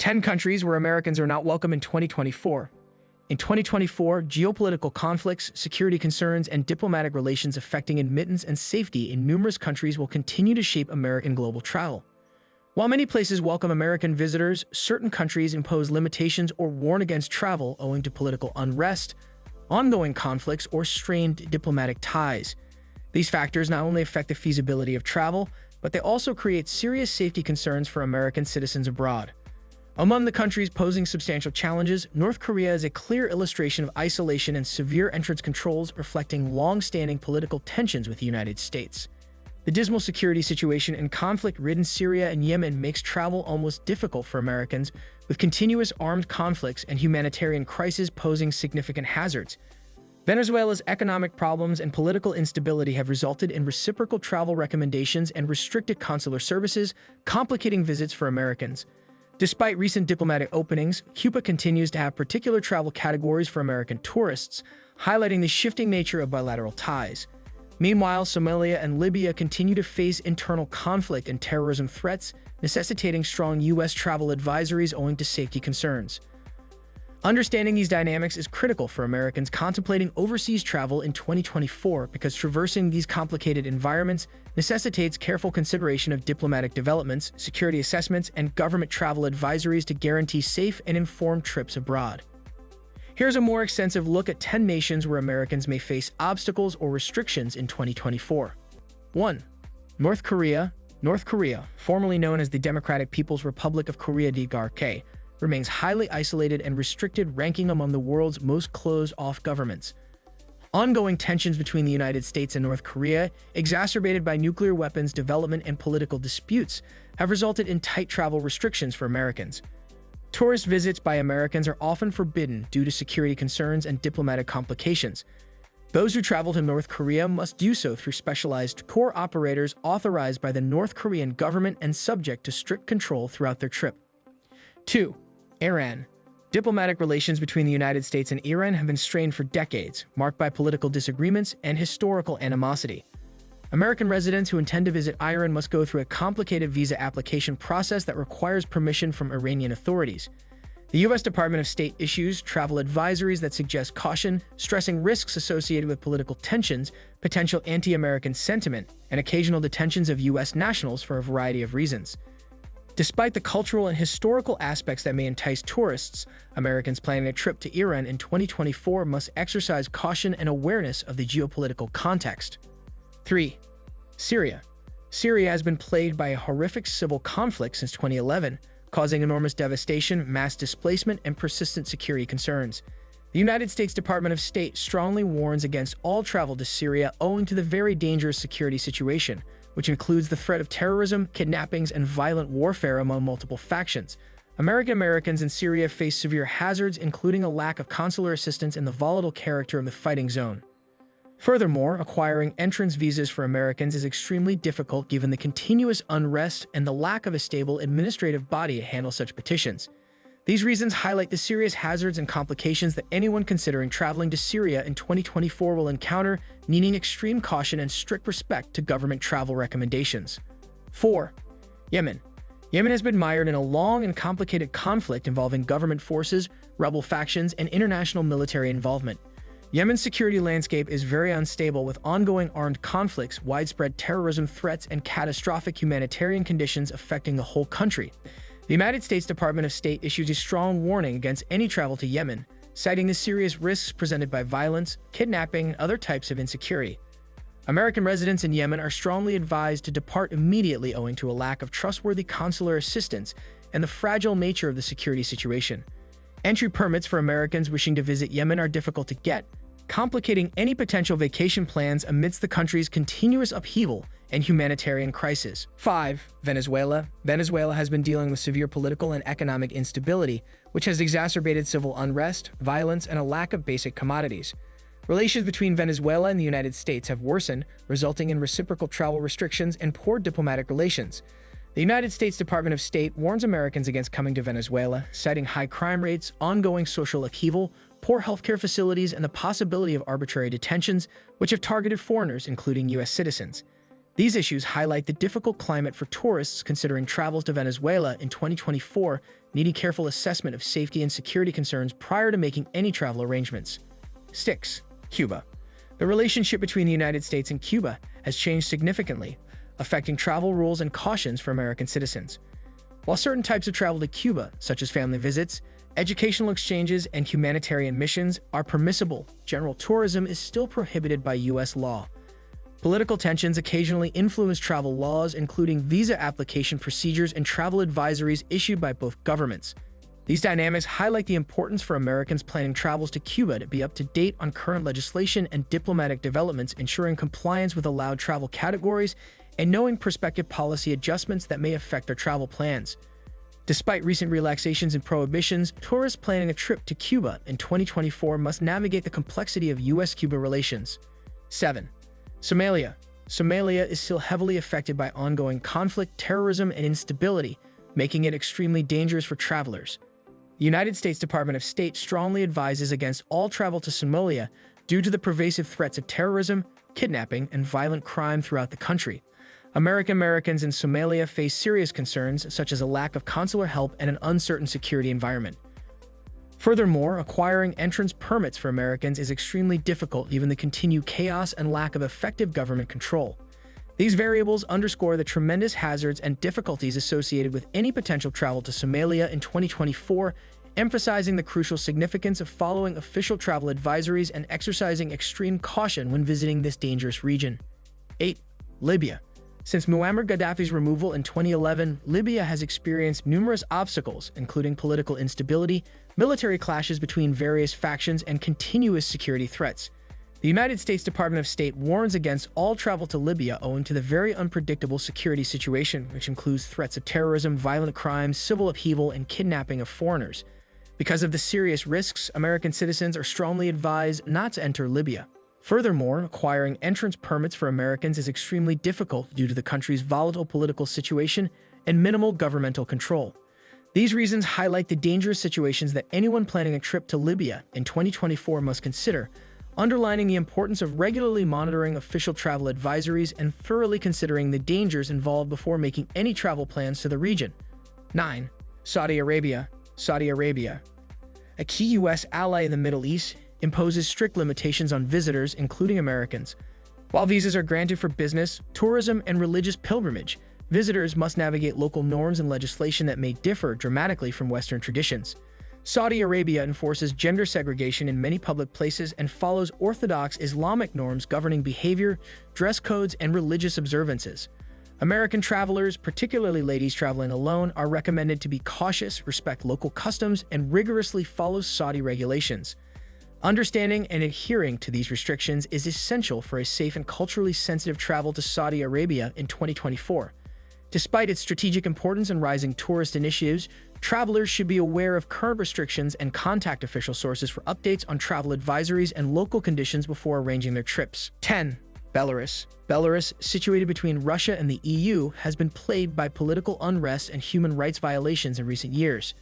10 countries where Americans are not welcome in 2024. In 2024, geopolitical conflicts, security concerns, and diplomatic relations affecting admittance and safety in numerous countries will continue to shape American global travel. While many places welcome American visitors, certain countries impose limitations or warn against travel owing to political unrest, ongoing conflicts, or strained diplomatic ties. These factors not only affect the feasibility of travel, but they also create serious safety concerns for American citizens abroad. Among the countries posing substantial challenges, North Korea is a clear illustration of isolation and severe entrance controls reflecting long-standing political tensions with the United States. The dismal security situation in conflict-ridden Syria and Yemen makes travel almost difficult for Americans, with continuous armed conflicts and humanitarian crises posing significant hazards. Venezuela's economic problems and political instability have resulted in reciprocal travel recommendations and restricted consular services, complicating visits for Americans. Despite recent diplomatic openings, Cuba continues to have particular travel categories for American tourists, highlighting the shifting nature of bilateral ties. Meanwhile, Somalia and Libya continue to face internal conflict and terrorism threats, necessitating strong U.S. travel advisories owing to safety concerns. Understanding these dynamics is critical for Americans contemplating overseas travel in 2024 because traversing these complicated environments necessitates careful consideration of diplomatic developments, security assessments, and government travel advisories to guarantee safe and informed trips abroad. Here's a more extensive look at 10 nations where Americans may face obstacles or restrictions in 2024. 1. North Korea. North Korea, formerly known as the Democratic People's Republic of Korea (DPRK), remains highly isolated and restricted, ranking among the world's most closed-off governments. Ongoing tensions between the United States and North Korea, exacerbated by nuclear weapons development and political disputes, have resulted in tight travel restrictions for Americans. Tourist visits by Americans are often forbidden due to security concerns and diplomatic complications. Those who travel to North Korea must do so through specialized tour operators authorized by the North Korean government and subject to strict control throughout their trip. 2. Iran. Diplomatic relations between the United States and Iran have been strained for decades, marked by political disagreements and historical animosity. American residents who intend to visit Iran must go through a complicated visa application process that requires permission from Iranian authorities. The U.S. Department of State issues travel advisories that suggest caution, stressing risks associated with political tensions, potential anti-American sentiment, and occasional detentions of U.S. nationals for a variety of reasons. Despite the cultural and historical aspects that may entice tourists, Americans planning a trip to Iran in 2024 must exercise caution and awareness of the geopolitical context. 3. Syria. Syria has been plagued by a horrific civil conflict since 2011, causing enormous devastation, mass displacement, and persistent security concerns. The United States Department of State strongly warns against all travel to Syria owing to the very dangerous security situation, which includes the threat of terrorism, kidnappings, and violent warfare among multiple factions. Americans in Syria face severe hazards, including a lack of consular assistance and the volatile character of the fighting zone. Furthermore, acquiring entrance visas for Americans is extremely difficult given the continuous unrest and the lack of a stable administrative body to handle such petitions. These reasons highlight the serious hazards and complications that anyone considering traveling to Syria in 2024 will encounter, needing extreme caution and strict respect to government travel recommendations. 4. Yemen. Yemen has been mired in a long and complicated conflict involving government forces, rebel factions, and international military involvement. Yemen's security landscape is very unstable with ongoing armed conflicts, widespread terrorism threats, and catastrophic humanitarian conditions affecting the whole country. The United States Department of State issues a strong warning against any travel to Yemen, citing the serious risks presented by violence, kidnapping, and other types of insecurity. American residents in Yemen are strongly advised to depart immediately owing to a lack of trustworthy consular assistance and the fragile nature of the security situation. Entry permits for Americans wishing to visit Yemen are difficult to get, complicating any potential vacation plans amidst the country's continuous upheaval and humanitarian crisis. 5. Venezuela. Venezuela has been dealing with severe political and economic instability, which has exacerbated civil unrest, violence, and a lack of basic commodities. Relations between Venezuela and the United States have worsened, resulting in reciprocal travel restrictions and poor diplomatic relations. The United States Department of State warns Americans against coming to Venezuela, citing high crime rates, ongoing social upheaval, poor healthcare facilities, and the possibility of arbitrary detentions, which have targeted foreigners, including U.S. citizens. These issues highlight the difficult climate for tourists considering travels to Venezuela in 2024, needing careful assessment of safety and security concerns prior to making any travel arrangements. 6. Cuba. The relationship between the United States and Cuba has changed significantly, affecting travel rules and cautions for American citizens. While certain types of travel to Cuba, such as family visits, educational exchanges, and humanitarian missions, are permissible, general tourism is still prohibited by U.S. law. Political tensions occasionally influence travel laws, including visa application procedures and travel advisories issued by both governments. These dynamics highlight the importance for Americans planning travels to Cuba to be up to date on current legislation and diplomatic developments, ensuring compliance with allowed travel categories and knowing prospective policy adjustments that may affect their travel plans. Despite recent relaxations and prohibitions, tourists planning a trip to Cuba in 2024 must navigate the complexity of U.S.-Cuba relations. 7. Somalia. Somalia is still heavily affected by ongoing conflict, terrorism, and instability, making it extremely dangerous for travelers. The United States Department of State strongly advises against all travel to Somalia due to the pervasive threats of terrorism, kidnapping, and violent crime throughout the country. Americans in Somalia face serious concerns, such as a lack of consular help and an uncertain security environment. Furthermore, acquiring entrance permits for Americans is extremely difficult given the continued chaos and lack of effective government control. These variables underscore the tremendous hazards and difficulties associated with any potential travel to Somalia in 2024, emphasizing the crucial significance of following official travel advisories and exercising extreme caution when visiting this dangerous region. 8. Libya. Since Muammar Gaddafi's removal in 2011, Libya has experienced numerous obstacles, including political instability, military clashes between various factions, and continuous security threats. The United States Department of State warns against all travel to Libya owing to the very unpredictable security situation, which includes threats of terrorism, violent crimes, civil upheaval, and kidnapping of foreigners. Because of the serious risks, American citizens are strongly advised not to enter Libya. Furthermore, acquiring entrance permits for Americans is extremely difficult due to the country's volatile political situation and minimal governmental control. These reasons highlight the dangerous situations that anyone planning a trip to Libya in 2024 must consider, underlining the importance of regularly monitoring official travel advisories and thoroughly considering the dangers involved before making any travel plans to the region. 9. Saudi Arabia. Saudi Arabia, a key U.S. ally in the Middle East, imposes strict limitations on visitors, including Americans. While visas are granted for business, tourism, and religious pilgrimage, visitors must navigate local norms and legislation that may differ dramatically from Western traditions. Saudi Arabia enforces gender segregation in many public places and follows orthodox Islamic norms governing behavior, dress codes, and religious observances. American travelers, particularly ladies traveling alone, are recommended to be cautious, respect local customs, and rigorously follow Saudi regulations. Understanding and adhering to these restrictions is essential for a safe and culturally sensitive travel to Saudi Arabia in 2024. Despite its strategic importance and rising tourist initiatives, travelers should be aware of current restrictions and contact official sources for updates on travel advisories and local conditions before arranging their trips. 10. Belarus. Belarus, situated between Russia and the EU, has been plagued by political unrest and human rights violations in recent years.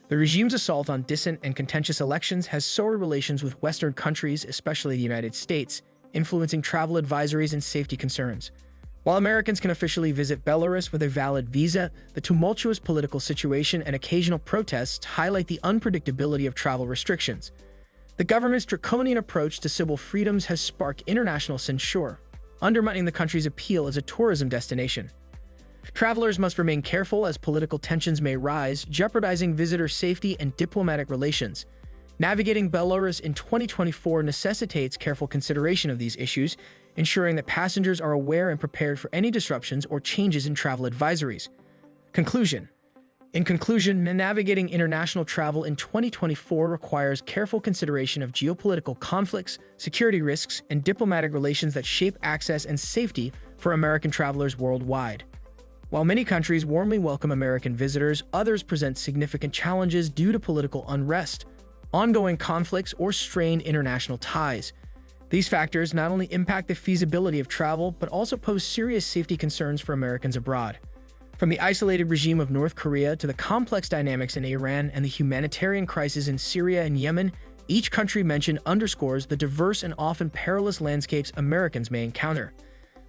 The regime's assault on dissident and contentious elections has soured relations with Western countries, especially the United States, influencing travel advisories and safety concerns. While Americans can officially visit Belarus with a valid visa, the tumultuous political situation and occasional protests highlight the unpredictability of travel restrictions. The government's draconian approach to civil freedoms has sparked international censure, undermining the country's appeal as a tourism destination. Travelers must remain careful as political tensions may rise, jeopardizing visitor safety and diplomatic relations. Navigating Belarus in 2024 necessitates careful consideration of these issues, ensuring that passengers are aware and prepared for any disruptions or changes in travel advisories. Conclusion. In conclusion, navigating international travel in 2024 requires careful consideration of geopolitical conflicts, security risks, and diplomatic relations that shape access and safety for American travelers worldwide. While many countries warmly welcome American visitors, others present significant challenges due to political unrest, ongoing conflicts, or strained international ties. These factors not only impact the feasibility of travel, but also pose serious safety concerns for Americans abroad. From the isolated regime of North Korea to the complex dynamics in Iran and the humanitarian crisis in Syria and Yemen, each country mentioned underscores the diverse and often perilous landscapes Americans may encounter.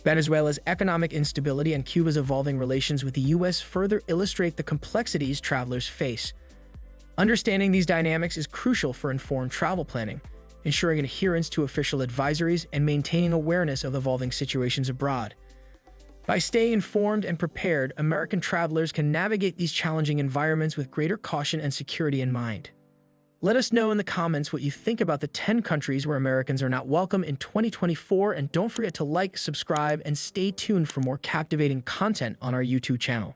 Venezuela's economic instability and Cuba's evolving relations with the U.S. further illustrate the complexities travelers face. Understanding these dynamics is crucial for informed travel planning, ensuring adherence to official advisories and maintaining awareness of evolving situations abroad. By staying informed and prepared, American travelers can navigate these challenging environments with greater caution and security in mind. Let us know in the comments what you think about the 10 countries where Americans are not welcome in 2024, and don't forget to like, subscribe, and stay tuned for more captivating content on our YouTube channel.